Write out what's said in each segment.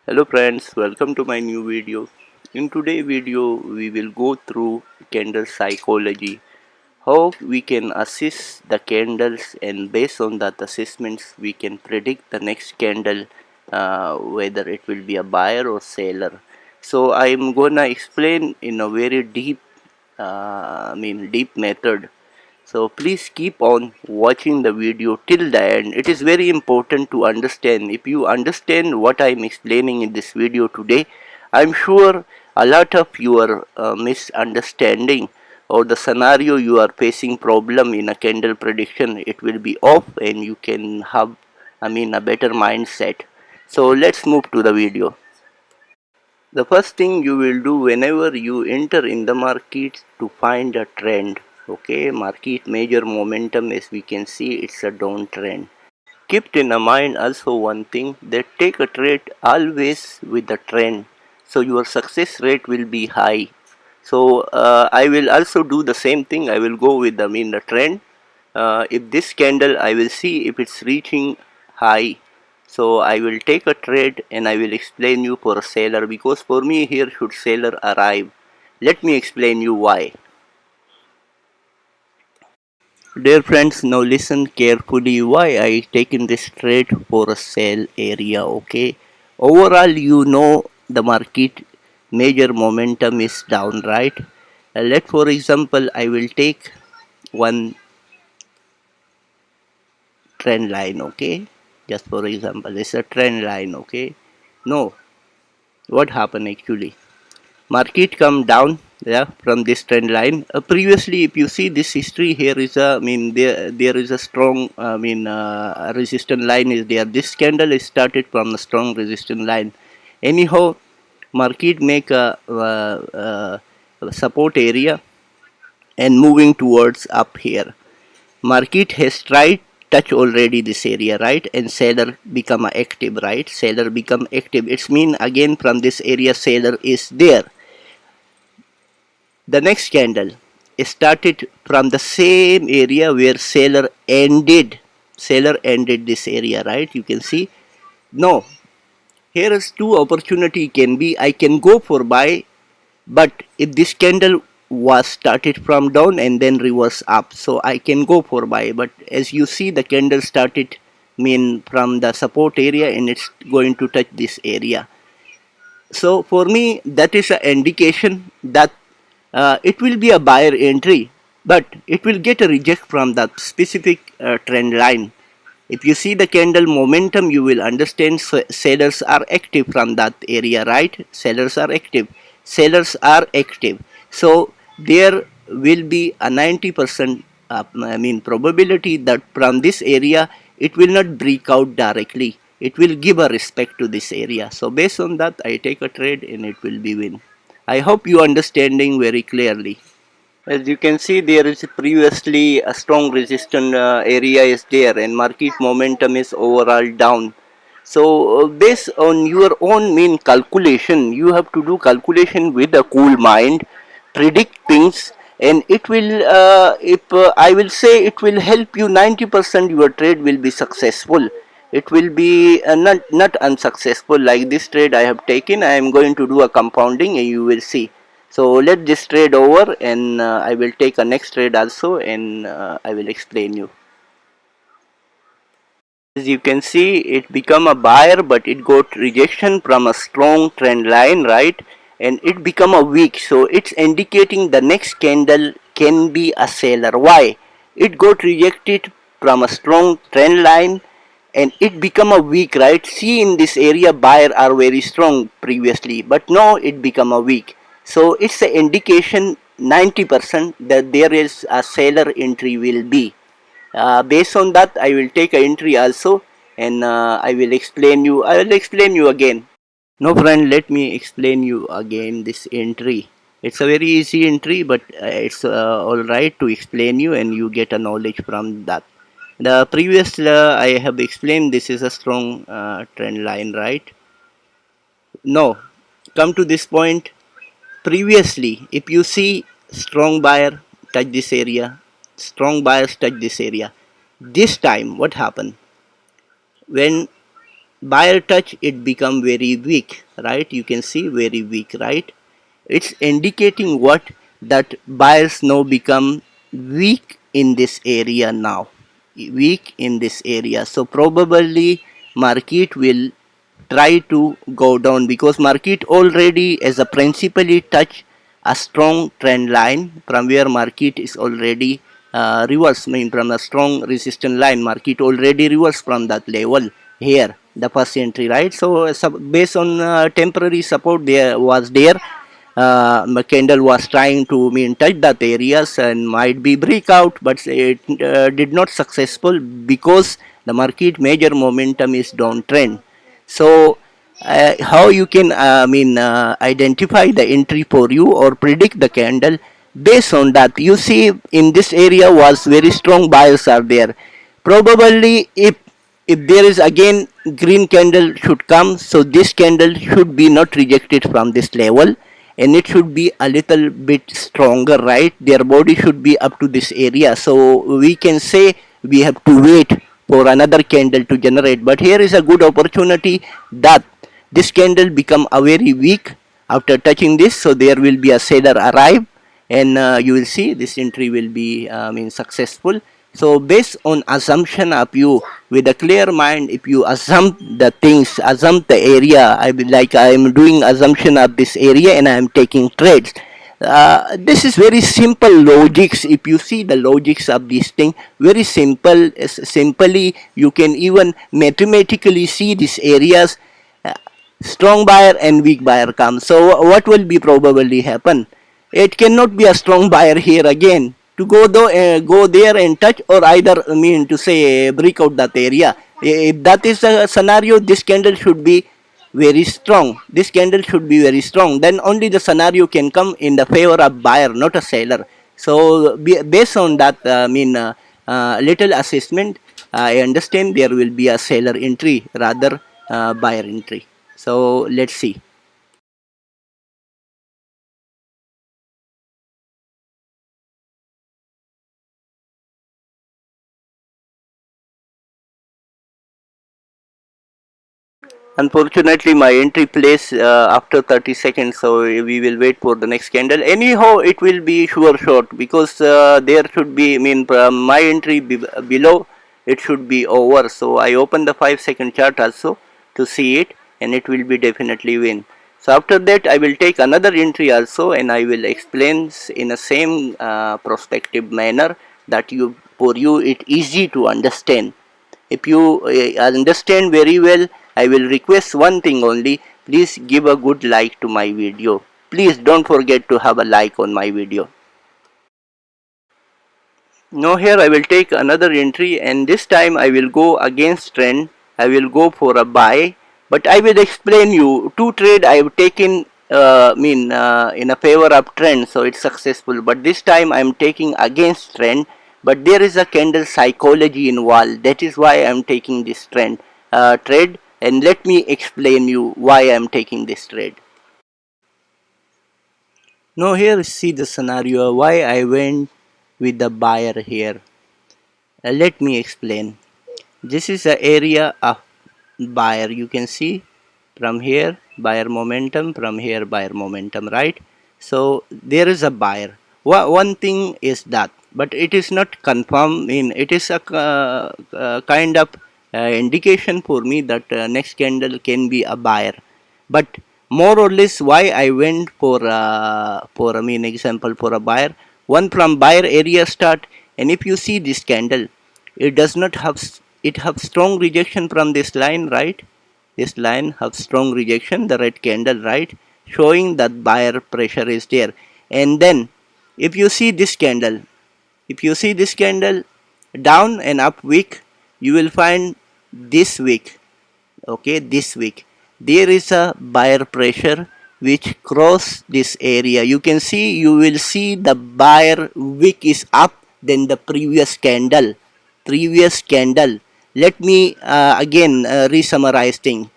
Hello friends, welcome to my new video. In today's video, we will go through candle psychology, how we can assess the candles, and based on that assessments, we can predict the next candle, whether it will be a buyer or seller. So I am gonna explain in a very deep method. So please keep on watching the video till the end. It is very important to understand. If you understand what I am explaining in this video today, I am sure a lot of your misunderstanding or the scenario you are facing problem in a candle prediction, it will be off and you can have a better mindset. So let's move to the video. The first thing you will do whenever you enter in the market to find a trend. Okay, market major momentum, as we can see, it's a downtrend. Keep in mind also one thing, that take a trade always with the trend, so your success rate will be high. So I will also do the same thing. I will go with the trend. If this candle, I will see if it's reaching high, so I will take a trade and I will explain you for a seller, because for me here should seller arrive. Let me explain you why. Dear friends, now listen carefully why I taken this trade for a sell area. Okay, overall you know the market major momentum is down, right? Let for example I will take one trend line. Okay, just for example, it's a trend line. Okay, no, what happened actually, market come down, yeah, from this trend line. Previously if you see this history, here is a there is a strong resistance line is there. This candle is started from a strong resistance line. Anyhow, market make a support area and moving towards up here. Market has tried touch already this area, right, and seller become active, right? Seller become active, it's mean again from this area seller is there. The next candle started from the same area where seller ended. Seller ended this area, right? You can see. No, here is two opportunity can be. I can go for buy, but if this candle was started from down and then reverse up, so I can go for buy. But as you see, the candle started from the support area and it's going to touch this area. So for me, that is an indication that it will be a buyer entry, but it will get a reject from that specific trend line. If you see the candle momentum, you will understand sellers are active from that area, right? Sellers are active. Sellers are active. So there will be a 90% probability that from this area it will not break out directly. It will give a respect to this area. So based on that, I take a trade and it will be win. I hope you understanding very clearly. As you can see, there is previously a strong resistance area is there and market momentum is overall down. So based on your own calculation, you have to do calculation with a cool mind, predict things, and it will, if I will say, it will help you 90% your trade will be successful. It will be not unsuccessful. Like this trade I have taken, I am going to do a compounding and you will see. So let this trade over and I will take a next trade also and I will explain you. As you can see, it become a buyer, but it got rejection from a strong trend line, right? And it become a weak, so it's indicating the next candle can be a seller. Why? It got rejected from a strong trend line and it become a weak, right? See, in this area buyer are very strong previously, but now it become a weak. So it's an indication 90% that there is a seller entry will be. Based on that, I will take a entry also and I will explain you. I will explain you again. No friend, let me explain you again this entry. It's a very easy entry, but it's alright to explain you and you get a knowledge from that. The previous I have explained this is a strong trend line, right? No, come to this point. Previously, if you see strong buyer touch this area, strong buyers touch this area. This time, what happened? When buyer touch, it become very weak, right? You can see very weak, right? It's indicating what? That buyers now become weak in this area now, weak in this area. So probably market will try to go down, because market already as a principally touch a strong trend line from where market is already reverse, mean from a strong resistance line, market already reverse from that level here, the first entry, right? So based on temporary support there was there, candle was trying to mean touch that areas and might be breakout, but it did not successful, because the market major momentum is downtrend. So how you can identify the entry for you or predict the candle based on that? You see in this area was very strong buyers are there. Probably if there is again green candle should come, so this candle should be not rejected from this level, and it should be a little bit stronger, right? Their body should be up to this area, so we can say we have to wait for another candle to generate. But here is a good opportunity that this candle become a very weak after touching this, so there will be a seller arrive, and you will see this entry will be successful. So based on assumption of you, with a clear mind, if you assume the things, assume the area, I will, like I am doing assumption of this area and I am taking trades. This is very simple logics. If you see the logics of this thing, very simple. Simply you can even mathematically see these areas. Strong buyer and weak buyer come. So what will be probably happen? It cannot be a strong buyer here again to go there and touch, or either to say break out that area. If that is the scenario, this candle should be very strong. This candle should be very strong. Then only the scenario can come in the favor of buyer, not a seller. So based on that, little assessment, I understand there will be a seller entry rather buyer entry. So let's see. Unfortunately, my entry plays after 30 seconds, so we will wait for the next candle. Anyhow, it will be sure short, because there should be, my entry below, it should be over. So I open the 5-second chart also to see it, and it will be definitely win. So after that, I will take another entry also, and I will explain in a same prospective manner, that you for you it easy to understand. If you understand very well, I will request one thing only. Please give a good like to my video. Please don't forget to have a like on my video. Now here I will take another entry, and this time I will go against trend. I will go for a buy, but I will explain you two trade I have taken in a favor of trend, so it's successful. But this time I am taking against trend, but there is a candle psychology involved. That is why I am taking this trade, and let me explain you why I am taking this trade. Now here see the scenario why I went with the buyer here. Let me explain. This is the area of buyer. You can see from here buyer momentum, from here buyer momentum, right? So there is a buyer. One thing is that, but it is not confirmed. It is a kind of indication for me that next candle can be a buyer. But more or less, why I went for example for a buyer. One from buyer area start, and if you see this candle, it does not have, it have strong rejection from this line, right? This line have strong rejection, the red candle, right? Showing that buyer pressure is there. And then if you see this candle, if you see this candle down and up week, you will find this week, okay, this week there is a buyer pressure which cross this area. You can see, you will see the buyer wick is up than the previous candle. Let me again re-summarize thing.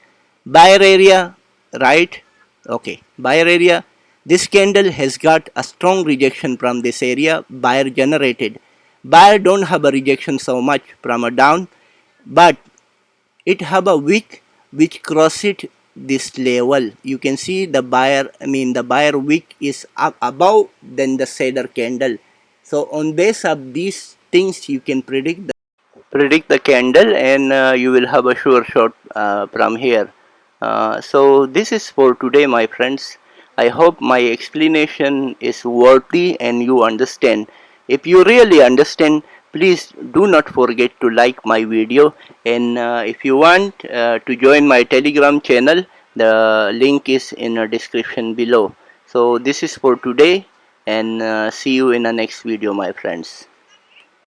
Buyer area, right? Okay, buyer area, this candle has got a strong rejection from this area, buyer generated. Buyer don't have a rejection so much from a down, but it have a weak which cross it this level. You can see the buyer wick is up above than the seller candle. So on base of these things you can predict the candle, and you will have a sure shot from here. So this is for today, my friends. I hope my explanation is worthy and you understand. If you really understand, please do not forget to like my video, and if you want to join my Telegram channel, the link is in the description below. So this is for today, and see you in the next video, my friends.